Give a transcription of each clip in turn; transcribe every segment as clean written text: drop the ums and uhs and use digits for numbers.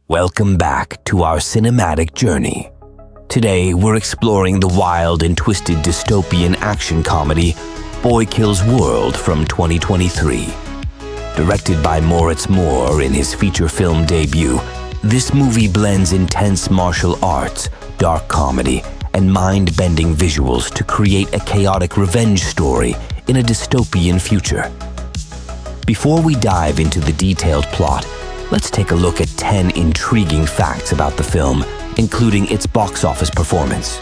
Welcome back to our cinematic journey. Today, we're exploring the wild and twisted dystopian action comedy Boy Kills World from 2023. Directed by Moritz Moore in his feature film debut, this movie blends intense martial arts, dark comedy, and mind-bending visuals to create a chaotic revenge story in a dystopian future. Before we dive into the detailed plot, let's take a look at 10 intriguing facts about the film, including its box office performance.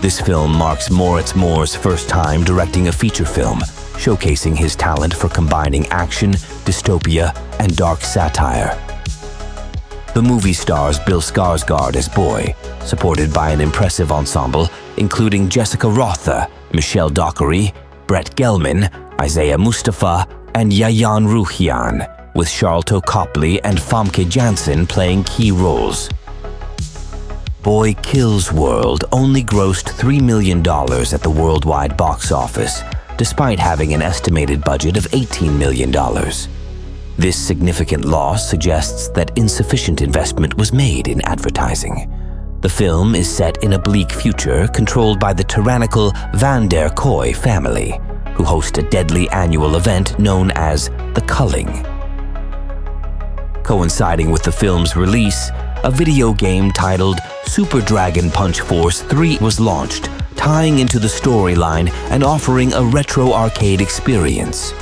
This film marks Moritz Moore's first time directing a feature film, showcasing his talent for combining action, dystopia, and dark satire. The movie stars Bill Skarsgård as Boy, supported by an impressive ensemble including Jessica Rotha, Michelle Dockery, Brett Gelman, Isaiah Mustafa, and Yayan Ruhian, with Sharlto Copley and Famke Janssen playing key roles. Boy Kills World only grossed $3 million at the worldwide box office, despite having an estimated budget of $18 million. This significant loss suggests that insufficient investment was made in advertising. The film is set in a bleak future controlled by the tyrannical Van der Kooi family, who host a deadly annual event known as The Culling. Coinciding with the film's release, a video game titled Super Dragon Punch Force 3 was launched, tying into the storyline and offering a retro arcade experience.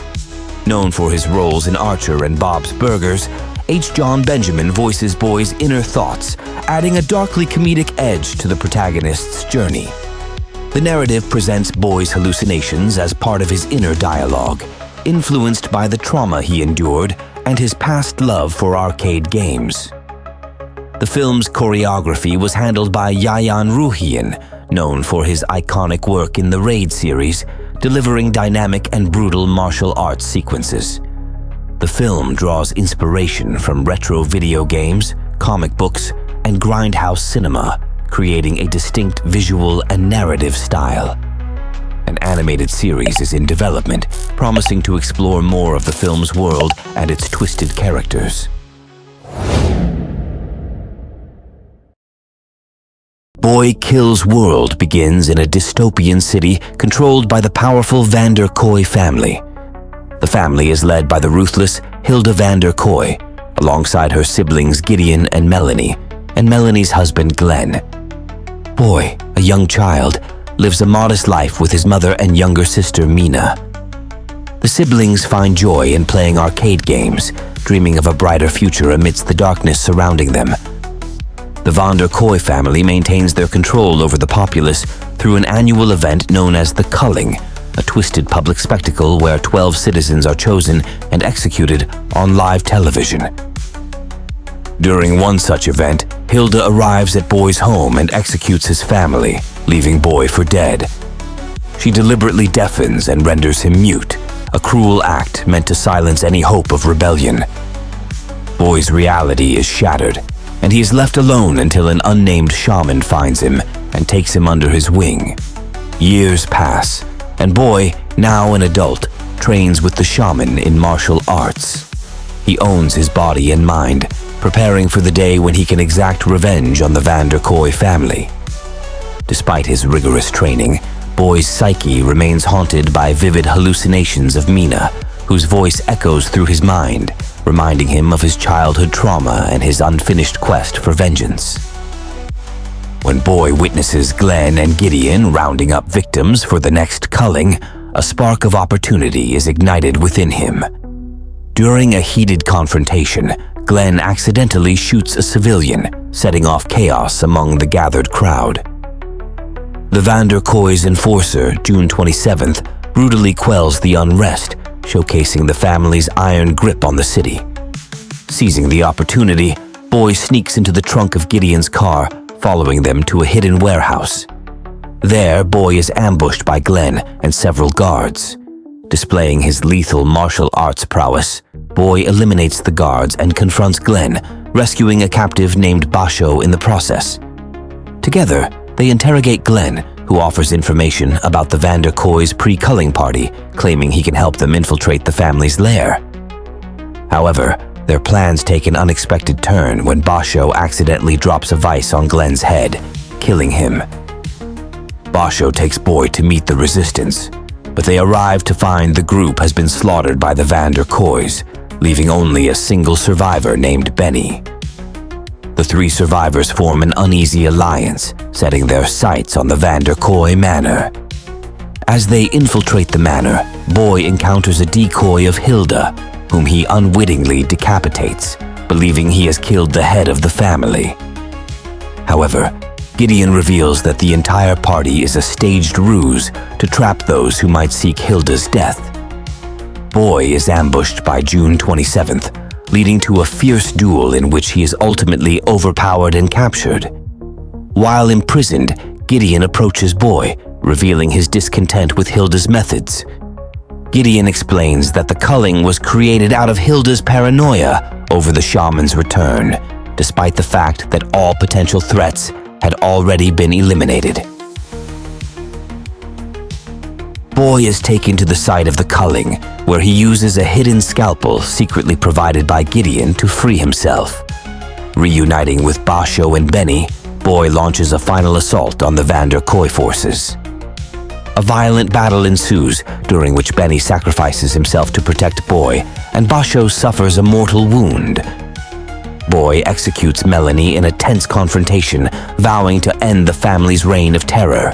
Known for his roles in Archer and Bob's Burgers, H. Jon Benjamin voices Boy's inner thoughts, adding a darkly comedic edge to the protagonist's journey. The narrative presents Boy's hallucinations as part of his inner dialogue, influenced by the trauma he endured and his past love for arcade games. The film's choreography was handled by Yayan Ruhian, known for his iconic work in the Raid series, delivering dynamic and brutal martial arts sequences. The film draws inspiration from retro video games, comic books, and grindhouse cinema, creating a distinct visual and narrative style. An animated series is in development, promising to explore more of the film's world and its twisted characters. Boy Kills World begins in a dystopian city controlled by the powerful Van der Kooi family. The family is led by the ruthless Hilda Van der Kooi, alongside her siblings Gideon and Melanie's husband Glenn. Boy, a young child, lives a modest life with his mother and younger sister Mina. The siblings find joy in playing arcade games, dreaming of a brighter future amidst the darkness surrounding them. The Van der Kooi family maintains their control over the populace through an annual event known as the Culling, a twisted public spectacle where 12 citizens are chosen and executed on live television. During one such event, Hilda arrives at Boy's home and executes his family, leaving Boy for dead. She deliberately deafens and renders him mute, a cruel act meant to silence any hope of rebellion. Boy's reality is shattered, and he is left alone until an unnamed shaman finds him and takes him under his wing. Years pass, and Boy, now an adult, trains with the shaman in martial arts. He owns his body and mind, preparing for the day when he can exact revenge on the Van der Kooi family. Despite his rigorous training, Boy's psyche remains haunted by vivid hallucinations of Mina, whose voice echoes through his mind, reminding him of his childhood trauma and his unfinished quest for vengeance. When Boy witnesses Glenn and Gideon rounding up victims for the next culling, a spark of opportunity is ignited within him. During a heated confrontation, Glenn accidentally shoots a civilian, setting off chaos among the gathered crowd. The Van der Kooi's enforcer, June 27th, brutally quells the unrest, showcasing the family's iron grip on the city. Seizing the opportunity, Boy sneaks into the trunk of Gideon's car, following them to a hidden warehouse. There, Boy is ambushed by Glenn and several guards. Displaying his lethal martial arts prowess, Boy eliminates the guards and confronts Glenn, rescuing a captive named Basho in the process. Together, they interrogate Glenn, who offers information about the Van der Kooi's pre-culling party, claiming he can help them infiltrate the family's lair. However, Their plans take an unexpected turn when Basho accidentally drops a vice on Glenn's head, killing him. Basho takes Boy to meet the resistance, but they arrive to find the group has been slaughtered by the Vander Kois, leaving only a single survivor named Benny. The three survivors form an uneasy alliance, setting their sights on the Vander Koi Manor. As they infiltrate the manor, Boy encounters a decoy of Hilda, whom he unwittingly decapitates, believing he has killed the head of the family. However, Gideon reveals that the entire party is a staged ruse to trap those who might seek Hilda's death. Boy is ambushed by June 27th, leading to a fierce duel in which he is ultimately overpowered and captured. While imprisoned, Gideon approaches Boy, revealing his discontent with Hilda's methods. Gideon explains that the culling was created out of Hilda's paranoia over the shaman's return, despite the fact that all potential threats had already been eliminated. Boy is taken to the site of the culling, where he uses a hidden scalpel secretly provided by Gideon to free himself. Reuniting with Basho and Benny, Boy launches a final assault on the Vander Koi forces. A violent battle ensues, during which Benny sacrifices himself to protect Boy, and Basho suffers a mortal wound. Boy executes Melanie in a tense confrontation, vowing to end the family's reign of terror.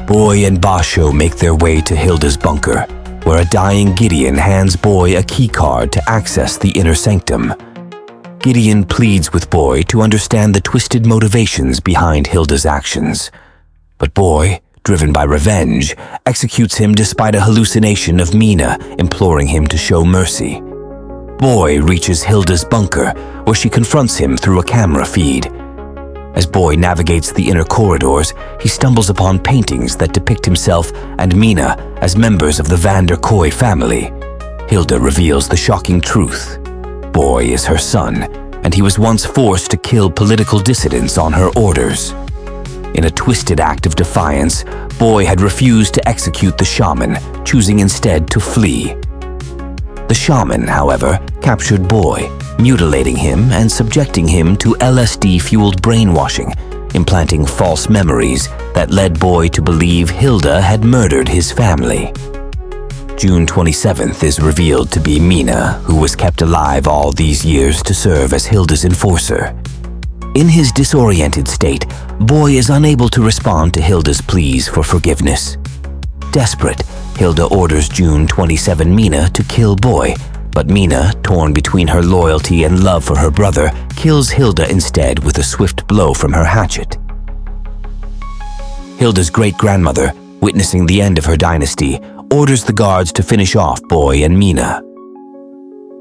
Boy and Basho make their way to Hilda's bunker, where a dying Gideon hands Boy a keycard to access the inner sanctum. Gideon pleads with Boy to understand the twisted motivations behind Hilda's actions. But Boy, driven by revenge, executes him despite a hallucination of Mina imploring him to show mercy. Boy reaches Hilda's bunker, where she confronts him through a camera feed. As Boy navigates the inner corridors, he stumbles upon paintings that depict himself and Mina as members of the Vander Koi family. Hilda reveals the shocking truth. Boy is her son, and he was once forced to kill political dissidents on her orders. In a twisted act of defiance, Boy had refused to execute the shaman, choosing instead to flee. The shaman, however, captured Boy, mutilating him and subjecting him to LSD-fueled brainwashing, implanting false memories that led Boy to believe Hilda had murdered his family. June 27th is revealed to be Mina, who was kept alive all these years to serve as Hilda's enforcer. In his disoriented state, Boy is unable to respond to Hilda's pleas for forgiveness. Desperate, Hilda orders June 27 Mina to kill Boy, but Mina, torn between her loyalty and love for her brother, kills Hilda instead with a swift blow from her hatchet. Hilda's great-grandmother, witnessing the end of her dynasty, orders the guards to finish off Boy and Mina.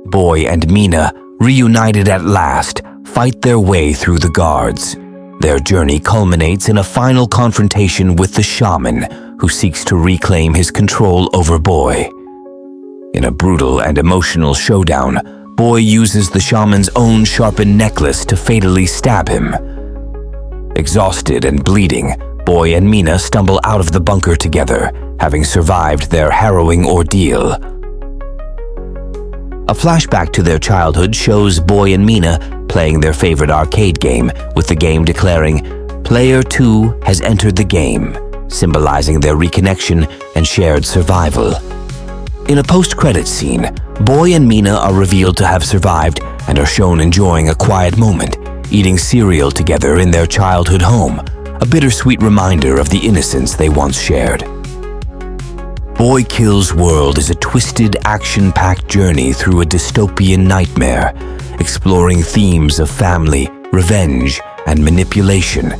Boy and Mina, reunited at last, fight their way through the guards. Their journey culminates in a final confrontation with the shaman, who seeks to reclaim his control over Boy. In a brutal and emotional showdown, Boy uses the shaman's own sharpened necklace to fatally stab him. Exhausted and bleeding, Boy and Mina stumble out of the bunker together, having survived their harrowing ordeal. A flashback to their childhood shows Boy and Mina playing their favorite arcade game, with the game declaring, "Player 2 has entered the game," symbolizing their reconnection and shared survival. In a post-credits scene, Boy and Mina are revealed to have survived and are shown enjoying a quiet moment, eating cereal together in their childhood home, a bittersweet reminder of the innocence they once shared. Boy Kills World is a twisted, action-packed journey through a dystopian nightmare, exploring themes of family, revenge, and manipulation.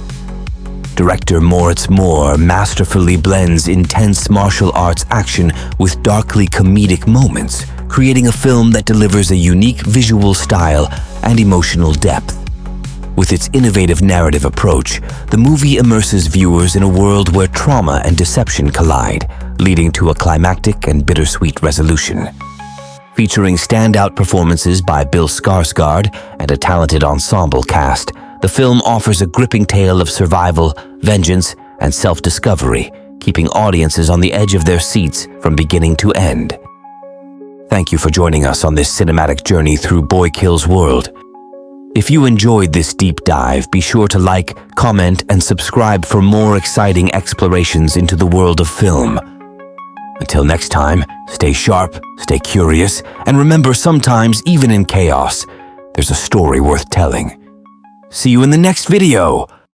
Director Moritz Moore masterfully blends intense martial arts action with darkly comedic moments, creating a film that delivers a unique visual style and emotional depth. With its innovative narrative approach, the movie immerses viewers in a world where trauma and deception collide, leading to a climactic and bittersweet resolution. Featuring standout performances by Bill Skarsgård and a talented ensemble cast, the film offers a gripping tale of survival, vengeance, and self-discovery, keeping audiences on the edge of their seats from beginning to end. Thank you for joining us on this cinematic journey through Boy Kills World. If you enjoyed this deep dive, be sure to like, comment, and subscribe for more exciting explorations into the world of film. Until next time, stay sharp, stay curious, and remember, sometimes, even in chaos, there's a story worth telling. See you in the next video!